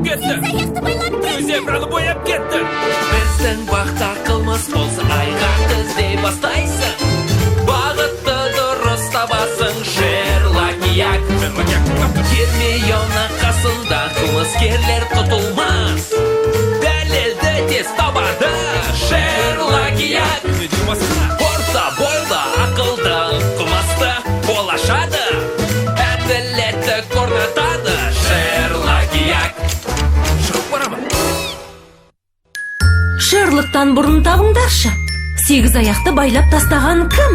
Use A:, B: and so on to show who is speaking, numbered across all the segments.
A: байлап кетті. Зебраны бояп кетті. Біздің бақта қылмыс болса айғақты іздей бастайсың. Бағытты дұрыс табасың, Шерлок Як. Гермиона қасында қылмыскерлер тұтылмас. Дәлелді тез табады, Шерлок Як. Орта бойда ақылды қылмысты болашады. Әділетті орнатады, Шерлок Як. Шығып барамын.
B: Шерлоктан бұрын табыңдаршы. 8 аяқты байлап тастаған кім?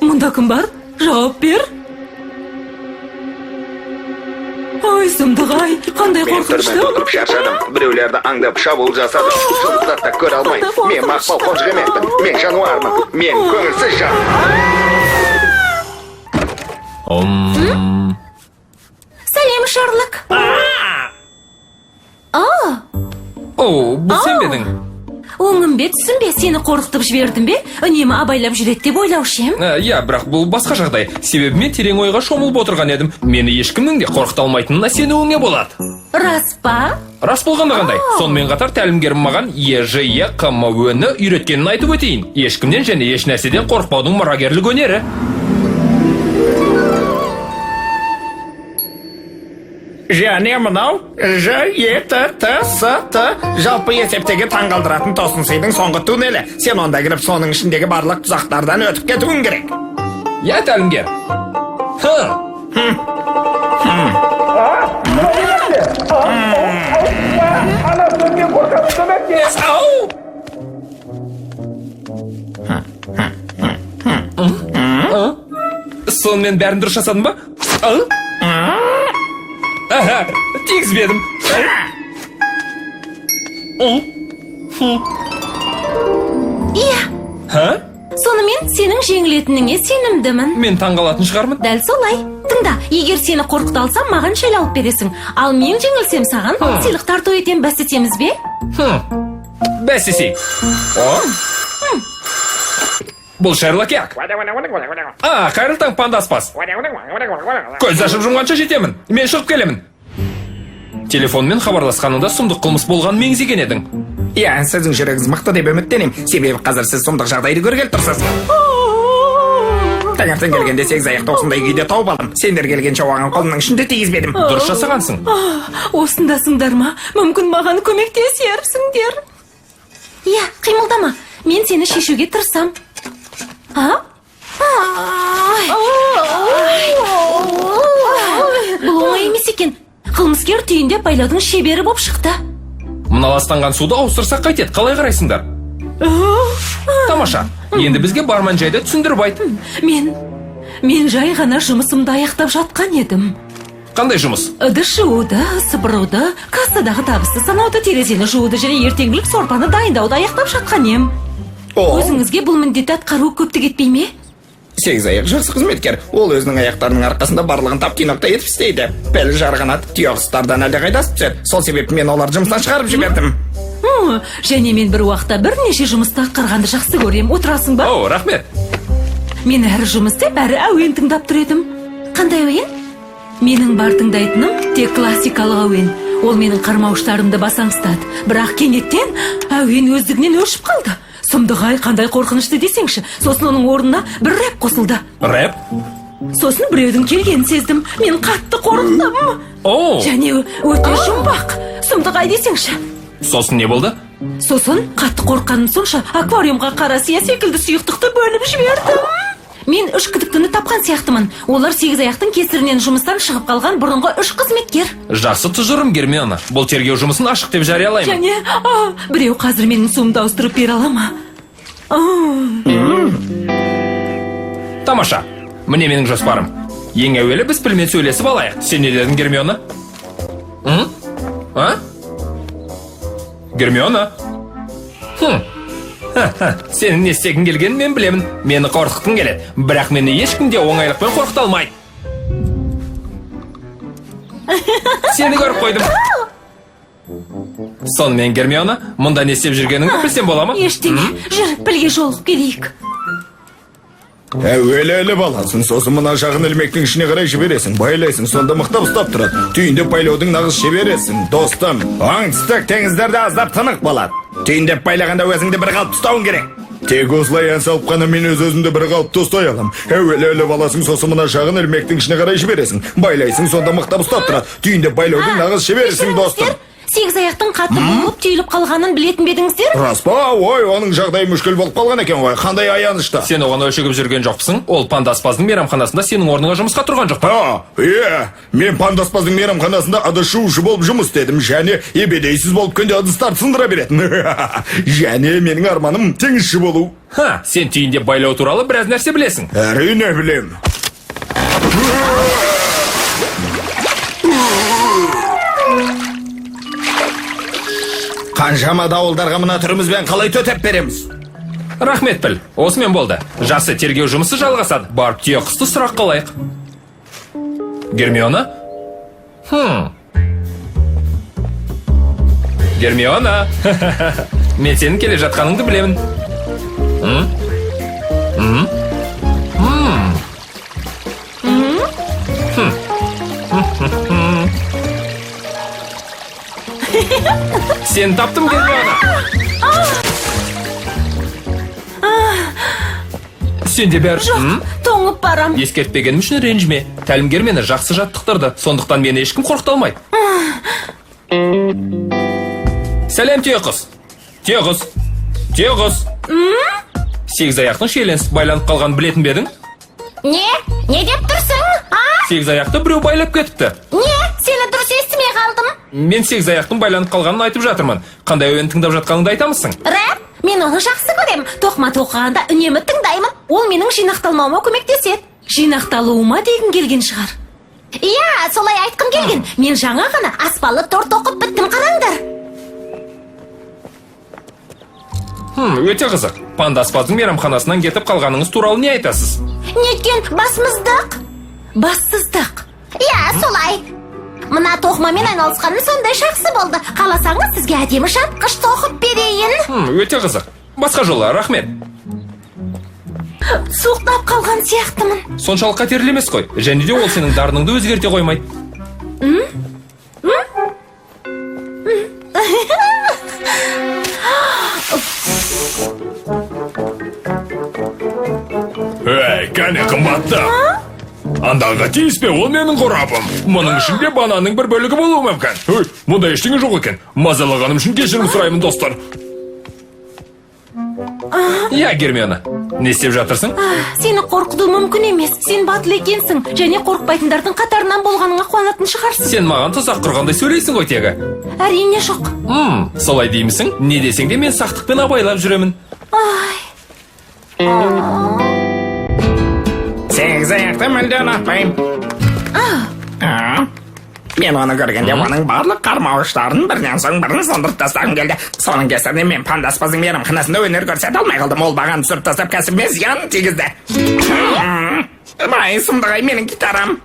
B: Мұнда кім бар? Жауап бер. Ой, сұмдық-ай, қандай қорқынышты.
C: Мен отырып шаршадым. Біреулерді аңдап шабуыл жасадым. Сұмдықты да көре алмаймын. Мен мақпал қонжық емеспін. Мен жануармын. Мен көңілсіз жан.
B: Сәлем, Шерлок.
A: О, бұл сен бедің?
B: Оңым бе, түсін бе, сені қорқытып жібердім бе? Үнемі абайлап жүреді деп ойлаушы ем.
A: Иә, бірақ бұл басқа жағдай. Себебі мен терең ойға шомылып отырған едім. Мені ешкімнің де қорқыта алмайтынына сенуіңе болады.
B: Рас па?
A: Рас болғанда қандай? Сонымен қатар тәлімгерім маған ЕЖЕ-ны үйреткенін айтып өтейін. Ешкімнен және еш нәрседен қорықпаудың мұрагерлік өнері.
D: Және мынау ЖЕТТСТ жалпы есептегі таңғалдыратын тосынсыйдың соңғы туннелі. Сен онда кіріп соның ішіндегі барлық тұзақтардан өтіп кетуің керек.
A: Я тәлімгер. Сонымен бәрін дұрыс жасадың ба? Тигізбедім.
B: Иә. Сонымен сенің жеңілетініңе сенімдімін.
A: Мен таңғалатын шығармын.
B: Дәл солай. Тыңда, егер сені қорқыта алсам, маған шәл алып бересің. Ал мен жеңілсем саған сыйлық тарту етем, бәстесеміз бе?
A: Бәстесейік. Бұл Шерлок Як. Қайырлы таң, пандаспас. Көз ашып жұмғанша жетемін. Мен шығып келемін. Телефонмен хабарласқанында сұмдық қылмыс болған меңзеген едің.
D: Иә, сіздің жүрегіңіз мықты деп үміттенем. Себебі қазір сіз сұмдық жағдайды көргелі тұрсыз. Таңертең келгенде 8 аяқты осындай күйде тауып алдым. Сендер келгенше оған қолымның ішінде тигізбедім.
A: Дұрыс жасағансың.
B: Осындасыңдар ма? Мүмкін маған көмектесерсіңдер. Иә, қимылдама. Мен сені шешуге тырысам. Бұл оңай емес екен. Қылмыскер түйінде байлаудың шебері боп шықты.
A: Мына ластанған суды ауыстырсақ қайтеді, қалай қарайсыңдар? Тамаша, енді бізге барман жайды түсіндіріп айт.
B: Мен жай ғана жұмысымды аяқтап жатқан едім.
A: Қандай жұмыс?
B: Ыдыс жууды, сыпыруды, кассадағы табысты санауды, терезені жууды және ертеңгілік сорпаны дайындауды аяқтап жатқан ем. Өзіңізге бұл міндетті атқару көптік етпей ме?
D: 8 аяқ жақсы қызметкер. Ол өзінің аяқтарының арқасында барлығын тап-тұйнақтай етіп істейді. Пәлі жарғанат түйеқұстардан әлде қайда түседі. Сол себепті мен олар жұмыстан шығарып жібердім.
B: Және мен бір уақытта бірнеше жұмысты атқарғанды жақсы көрем. Отырасың ба?
A: Рахмет.
B: Мен әрі жұмыс істеп, әрі әуен тыңдап тұр едім. Қандай әуен? Менің бар тыңдайтыным тек классикалық әуен. Ол менің қармауыштарымды басаңстады. Бірақ кенеттен әуен өздігінен өшіп қалды. Сұмдық-ай, қандай қорқынышты десеңші. Сосын оның орнына бір рэп қосылды.
A: Рэп?
B: Сосын біреудің келгенін сездім. Мен қатты қорықтым. Және өте жұмбақ. Сұмдық-ай десеңші.
A: Сосын не болды?
B: Сосын қатты қорққаным сонша аквариумға қара сия секілді сұйықтықты бөліп жібердім. Мен 3 күдіктіні тапқан сияқтымын. Олар 8 аяқтың кесірінен жұмыстан шығып қалған бұрынғы 3 қызметкер.
A: Жақсы тұжырым, Гермиона. Бұл тергеу жұмысын ашық деп жариялаймын.
B: Және, біреу қазір менің суымды ауыстырып бере ала ма?
A: Тамаша, міне менің жоспарым. Ең әуелі біз пілмен сөйлесіп алайық. Сен не дедің, Гермиона? Гермиона? Сенің не істегің келгенін мен білемін. Мені қорқытқың келеді, бірақ мені ешкім де оңайлықпен қорқыта алмайды. Сені көріп қойдым. Сонымен Гермиона, мұнда не істеп жүргеніңді білсем бола ма?
B: Ештеңе. Жүр, бірге жолығып келейік.
D: Әуелі баласын, сосын мына жағын ілмектің ішіне қарай жібересің, байлайсың, сонда мықтап ұстап тұрады. Түйіндеп байлаудың нағыз шебересің, достым. Оңтүстік теңіздерде аздап тынық болады. Түйіндеп байлағанда өзіңді бір қалыпты ұстауың керек. Тек осылай ән салып қана мен өзімді бір қалыпты ұстай алам. Әуелі баласын, сосын мына жағын ілмектің ішіне қарай жібересің, байлайсың, сонда мықтап ұстап тұрады. Түйіндеп байлаудың нағыз шебересің, достым.
B: Сегіз аяқтың қатты болып түйіліп қалғанын білетін бедіңіздер?
D: Рас па? Ой, оның жағдайы мүшкіл болып қалған екен ғой. Қандай аянышты.
A: Сен оған өшігіп жүрген жоқпысың? Ол пандаспаздың мейрамханасында сенің орныңа жұмысқа тұрған жоқ па?
D: Мен пандаспаздың мейрамханасында ыдыс-жуушы болып жұмыс істедім, және ебедейсіз болып күнде ыдыстарды сындыра беретін. Және менің арманым теңізші болу.
A: Сен түйіндеп байлау туралы біраз нәрсе білесің.
D: Әрине білем. Қаншама дауылдарға мына түрімізбен қалай төтеп береміз?
A: Рахмет біл, осымен болды. Жақсы, тергеу жұмысы жалғасады. Барып түйеқұсты сұрақ қылайық. Гермиона? Гермиона? Мен сенің келе жатқаныңды білемін. Сен таптым, Гермиона. Сенде бәрі...
B: Жоқ, тоңып барам.
A: Ескертпегенім үшін ренжіме. Тәлімгер мені жақсы жаттықтырды. Сондықтан мені ешкім қорқыта алмайды. Сәлем, түйеқұс. Түйеқұс. Сегіз аяқтың шиеленісіп байланып қалған білетін бе едің?
E: Не деп тұрсың?
A: Сегіз аяқты біреу байлап кетіпті.
E: Не? Сені дұрыс естімей қалдым.
A: Мен сегіз аяқтың байланып қалғанын айтып жатырмын. Қандай әуен тыңдап жатқаныңды айтамысың?
E: Рэп? Мен оны жақсы көрем. Тоқма тоқығанда үнемі тыңдаймын. Ол менің жинақталмауыма көмектеседі.
B: Жинақталуыма дегін келген шығар.
E: Иә, солай айтқым келген. Мен жаңа ғана аспалы торт оқып біттім, қараңдар.
A: Өте қызық. Пандаспаздың мейрамханасынан кетіп қалғаныңыз туралы не айтасыз?
E: Неткен басымыздық?
B: Бассыздық.
E: Иә, солай. Мына тоқмамен айналысқаным сондай жақсы болды. Қаласаңыз сізге әдемі жапқыш тоқып берейін.
A: Өте қызық. Басқа жолы, рахмет.
E: Суықтап қалған сияқтымын.
A: Соншалық қатерлі емес қой. Және де ол сенің дарыныңды өзгерте қоймайды. Кәне қымбатты. Андағы тиіспе, ол менің қорабым. Мұның ішінде бананның бір бөлігі болуы мүмкін. Мұнда ештеңе жоқ екен. Мазалағаным үшін кешірім сұраймын, достар. Иә, Гермиона, не істеп жатырсың?
B: Сені қорқыту мүмкін емес. Сен батыл екенсің, және қорықпайтындардың қатарынан болғаныңа қуанатын шығарсың.
A: Сен маған тұзақ құрғандай сөйлейсің ғой тегі.
B: Әрине жоқ.
A: Солай деймісің? Не десең де мен сақтықпен абайлап жүремін.
D: Сегіз аяқты мүлде ұнатпаймын. Мен оны көргенде оның барлық қармауыштарын бірінен соң бірін сондырып тастағым келді. Соның кесірінен мен пандаспаздың мейрамханасында өнер көрсете алмай қалдым. Ол маған түсіріп тастап кәсібіме зиян тигізді. Бай, сұмдық-ай, менің гитарам.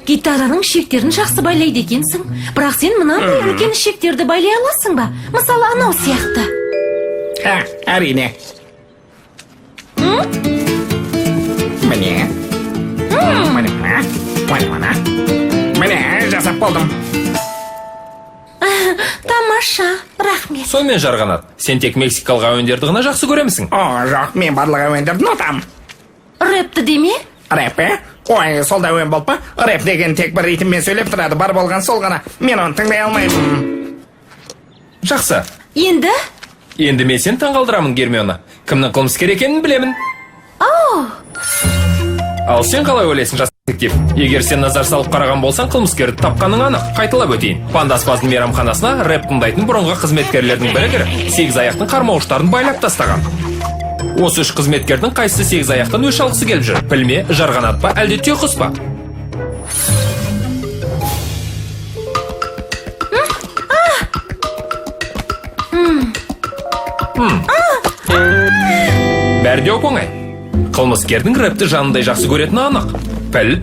B: Гитараның ішектерін жақсы байлайды екенсің. Бірақ сен мынандай үлкен ішектерді байлай аласың ба? Мысалы, анау сияқты.
D: Әрине. Міне, жасап болдым.
B: Тамаша, рахмет.
A: Сонымен жарғанат, сен тек мексикалық әуендерді ғана жақсы көремісің?
D: Жоқ, мен барлық әуендерді ұнатам.
B: Рэпті деме?
D: Рэп, Ой, сол да әуен болып па? Рэп деген тек бір ритммен сөйлеп тұрады, бар болған сол ғана. Мен оны тыңдай алмаймын.
A: Жақсы.
B: Енді
A: мен сен таңғалдырамын, Гермиона. Кімнің қылмыскер екенін білемін. Ал сен қалай ойлайсың, жас детектив? Егер сен назар салып қараған болсаң, қылмыскерді тапқаның анық. Қайталап өтейін. Пандаспаздың мейрамханасына рэп тыңдайтын бұрынғы қызметкерлердің бірі кіріп, сегіз аяқтың қармауыштарын байлап тастаған. Осы үш қызметкердің қайсысы сегіз аяқтан өш алғысы келіп жүр? Пілме, жарғанат па, әлде түйеқұс па? Бәрі де оп-оңай. Қылмыскердің рэпті жанындай жақсы көретіні анық. Піл,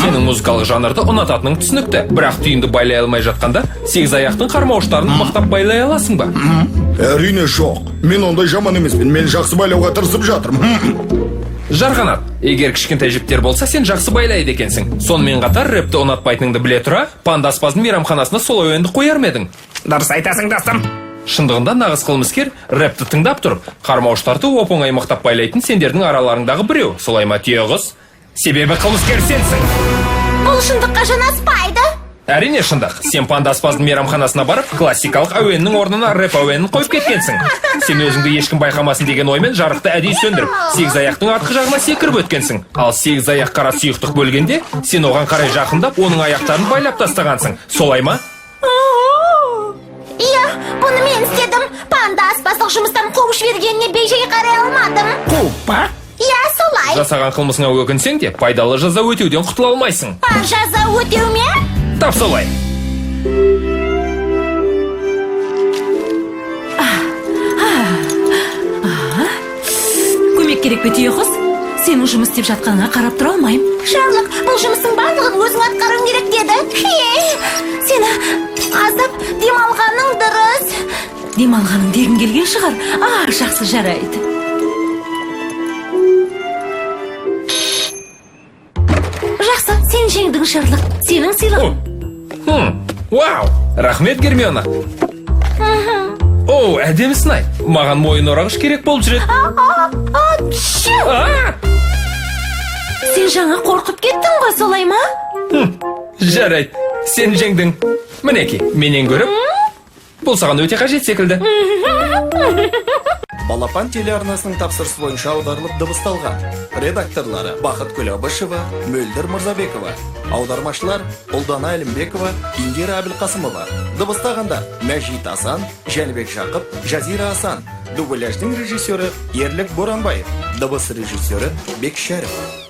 A: сенің музыкалық жанрды ұнататының түсінікті. Бірақ түйінді байлай алмай жатқанда, сегіз аяқтың қармауыштарын мақтап байлай аласың ба?
D: Әрине жоқ. Мен ондай жаман емеспін. Мен жақсы байлауға тырысып жатырмын.
A: Жарғанат, егер кішкентай жіптер болса, сен жақсы байлайды екенсің. Сонымен қатар рэпті ұнатпайтыныңды біле тұра, Панда аспаздың мейрамханасына сол әуенді қояр ма едің?
D: Дұрыс айтасың, достым.
A: Шындығында нағыз қылмыскер рэпті тыңдап тұрып, қармауыштарды оп-оңай мықтап байлайтын сендердің араларыңдағы біреу. Солай ма, түйеғыз? Себебі қылмыскер сенсің.
E: Бұл шындыққа жанаспайды.
A: Әрине шындық. Сен Панда аспаздың мейрамханасына барып, классикалық әуеннің орнына рэп әуенін қойып кеткенсің. Сен өзіңді ешкім байқамасын деген оймен жарықты әдейі сөндіріп, сегіз аяқтың артқы жағына секіріп өткенсің. Ал сегіз аяқ қара сүйықтық бөлгенде, сен оған қарай жақындап, оның аяқтарын байлап тастағансың. Солай ма?
E: Иә, бұны мен істедім. Панда аспаздық жұмыстан қуып жібергеніне бей-жай қарай алмадым.
D: Қуып па?
E: Иә, солай.
A: Жасаған қылмысыңа өкінсең де, пайдалы жаза өтеуден құтыла алмайсың.
E: Жаза өтеу ме?
A: Тап солай.
B: Көмек керек пе, түйеқұс? Сенің жұмыс істеп жатқаныңа қарап тұра алмаймын.
E: Шарлық, бұл жұмыстың барлығын өзің атқаруың керек деді. Сені аздап демалғаның дұрыс.
B: Демалғаның дегің келген шығар. Жақсы, жарайды.
E: Жақсы, сен жеңдің, Шарлық. Сенің сыйлығың.
A: Вау, рахмет, Гермиона. О, әдемісін ай. Маған мойын орағыш керек болып жүреді.
E: Сен жаңа қорқып кеттің ғой, солай ма?
A: Жарайды, сен жеңдің. Мінеки, менен көріп, бұл саған өте қажет секілді.
D: Балапан телеарнасының тапсырысы бойынша аударылып дыбысталған. Редакторлары Бақыт Күләбішева, Мөлдір Мырзабекова. Аудармашылар Ұлдана Әлімбекова, Индира Әбілқасымова. Дыбыстағандар Мәжит Асан, Жәнібек Жақып, Жазира Асан. Дубляждың режиссері Ерлік Боранбаев. Дыбыс режиссері Бек Шәріп.